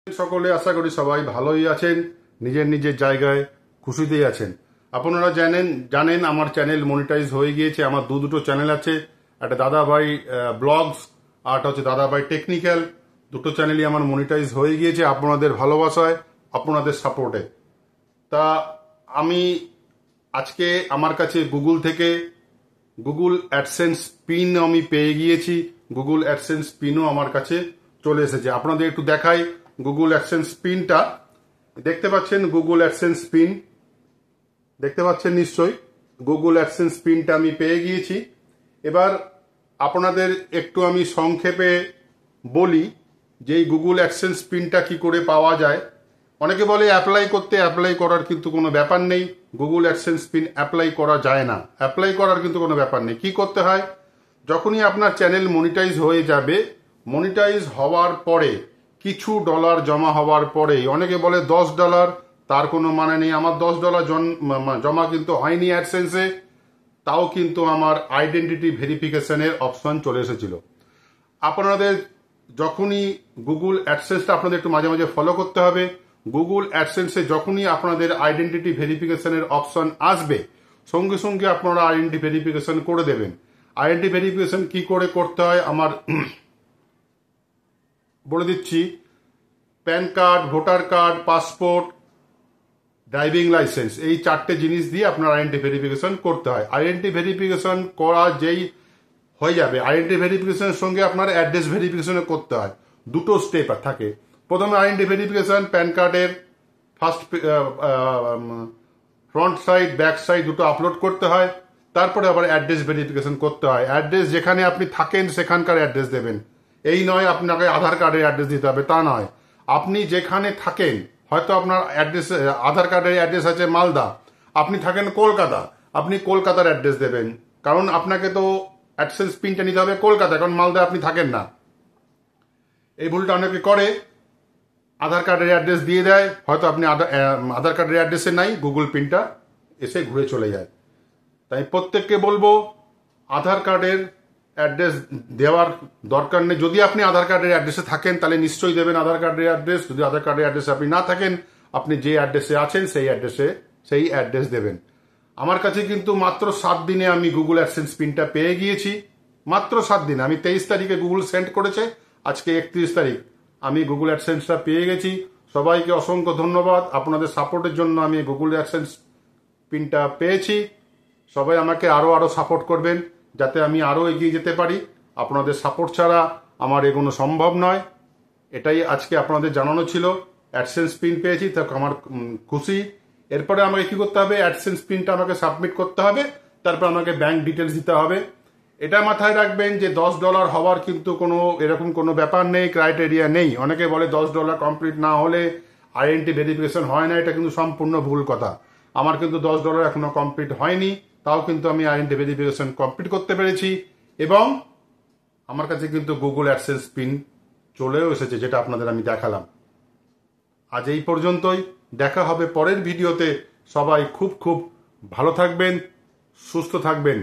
সকলে আশা করি সবাই ভালোই আছেন, নিজের নিজের জায়গায় খুশিতেই আছেন। আপনারা জানেন আমার চ্যানেল মনিটাইজ হয়ে গিয়েছে। আমার দুটো চ্যানেল আছে, একটা দাদাভাই ব্লগস আর একটা হচ্ছে দাদাভাই টেকনিক্যাল। দুটো চ্যানেলই আমার মনিটাইজ হয়ে গিয়েছে আপনাদের ভালোবাসায়, আপনাদের সাপোর্টে। তা আমি আজকে আমার কাছে গুগল থেকে গুগল অ্যাডসেন্স পিন আমি পেয়ে গিয়েছি। গুগল অ্যাডসেন্স পিনও আমার কাছে চলে এসেছে। আপনাদের একটু দেখাই গুগল অ্যাডসেন্স পিনটা। দেখতে পাচ্ছেন গুগল অ্যাডসেন্স পিন, দেখতে পাচ্ছেন নিশ্চয়ই। গুগল অ্যাডসেন্স পিনটা আমি পেয়ে গিয়েছি। এবার আপনাদের একটু আমি সংক্ষেপে বলি যে এই গুগল অ্যাডসেন্স পিনটা কি করে পাওয়া যায়। অনেকে বলে অ্যাপ্লাই করার কিন্তু কোনো ব্যাপার নেই। গুগল অ্যাডসেন্স পিন অ্যাপ্লাই করা যায় না, অ্যাপ্লাই করার কিন্তু কোনো ব্যাপার নেই। কি করতে হয়, যখনই আপনার চ্যানেল মনিটাইজ হয়ে যাবে, মনিটাইজ হওয়ার পরে কিছু ডলার জমা হওয়ার পরে, অনেকে বলে $10, তার কোনো মানে নেই। আমার $10 জমা কিন্তু হয়নি অ্যাডসেন্সে, তাও কিন্তু আমার আইডেন্টিটি ভেরিফিকেশনের অপশন চলে এসেছিল। আপনাদের যখনই গুগল অ্যাডসেন্সটা আপনাদের একটু মাঝে মাঝে ফলো করতে হবে। গুগল অ্যাডসেন্সে যখনই আপনাদের আইডেন্টিটি ভেরিফিকেশনের অপশন আসবে, সঙ্গে সঙ্গে আপনারা আইডেন্টিটি ভেরিফিকেশন করে দেবেন। আইডেন্টিটি ভেরিফিকেশন কি করে করতে হয় আমার বলে দিচ্ছি। Pan card, voter card, passport, driving licence, এই 4টে জিনিস দিয়ে আপনার আইডেন্টিটি ভেরিফিকেশন করতে হয়। আইডেন্টিটি ভেরিফিকেশন করা যেই হয়ে যাবে, আইডেন্টিটি ভেরিফিকেশনের সঙ্গে আপনার অ্যাড্রেস ভেরিফিকেশন করতে হয়। দুটো স্টেপ থাকে। প্রথমে আইডেন্টিটি ভেরিফিকেশন, প্যান কার্ডের first front side back side দুটো আপলোড করতে হয়। তারপরে আবার অ্যাড্রেস ভেরিফিকেশন করতে হয়। অ্যাড্রেস যেখানে আপনি থাকেন সেখানকার অ্যাড্রেস দেবেন। এই নয় আপনাকে আধার কার্ডের অ্যাড্রেস দিতে হবে, তা নয়। আপনি যেখানে থাকেন, হয়তো আপনার অ্যাড্রেস আধার কার্ডের অ্যাড্রেস আছে মালদা, আপনি থাকেন কলকাতা, আপনি কলকাতার অ্যাড্রেস দেবেন। কারণ আপনাকে তো অ্যাডসেন্স পিনটা নিতে হবে কলকাতা, কারণ মালদা আপনি থাকেন না। এই ভুলটা অনেকে করে, আধার কার্ডের অ্যাড্রেস দিয়ে দেয়, হয়তো আপনি আধার কার্ডের অ্যাড্রেসে নাই, গুগল পিনটা এসে ঘুরে চলে যায়। তাই প্রত্যেককে বলবো আধার কার্ডের অ্যাড্রেস দেওয়ার দরকার নেই। যদি আপনি আধার কার্ডের অ্যাড্রেসে থাকেন তাহলে নিশ্চয়ই দেবেন আধার কার্ডের অ্যাড্রেস। যদি আধার কার্ডের অ্যাড্রেসে আপনি না থাকেন, আপনি যে অ্যাড্রেসে আছেন সেই অ্যাড্রেস দেবেন। আমার কাছে কিন্তু মাত্র 7 দিনে আমি গুগল অ্যাডসেন্স পিনটা পেয়ে গিয়েছি। মাত্র 7 দিনে। আমি 23 তারিখে গুগল সেন্ড করেছে, আজকে 31 তারিখ আমি গুগল অ্যাডসেন্সটা পেয়ে গেছি। সবাইকে অসংখ্য ধন্যবাদ। আপনাদের সাপোর্টের জন্য আমি গুগল অ্যাডসেন্স পিনটা পেয়েছি। সবাই আমাকে আরো সাপোর্ট করবেন, যাতে আমি আরো এগিয়ে যেতে পারি। আপনাদের সাপোর্ট ছাড়া আমার এগোনো সম্ভব নয়। এটাই আজকে আপনাদের জানানো ছিল। অ্যাডসেন্স পিন পেয়েছি, তো আমার খুশি। এরপরে আমাকে কি করতে হবে, অ্যাডসেন্স পিনটা আমাকে সাবমিট করতে হবে, তারপর আমাকে ব্যাংক ডিটেলস দিতে হবে। এটা মাথায় রাখবেন যে $10 হওয়ার কিন্তু এরকম কোনো ব্যাপার নেই, ক্রাইটেরিয়া নেই। অনেকে বলে $10 কমপ্লিট না হলে আইডেন্টি ভেরিফিকেশন হয় না, এটা কিন্তু সম্পূর্ণ ভুল কথা। আমার কিন্তু $10 এখনো কমপ্লিট হয়নি, তাও কিন্তু আমি আইডেন্টি ভেরিফিকেশন কমপ্লিট করতে পেরেছি। এবং আমার কাছে কিন্তু গুগল অ্যাডসেন্স পিন চলেও এসেছে, যেটা আপনাদের আমি দেখালাম। আজ এই পর্যন্তই, দেখা হবে পরের ভিডিওতে। সবাই খুব খুব ভালো থাকবেন, সুস্থ থাকবেন।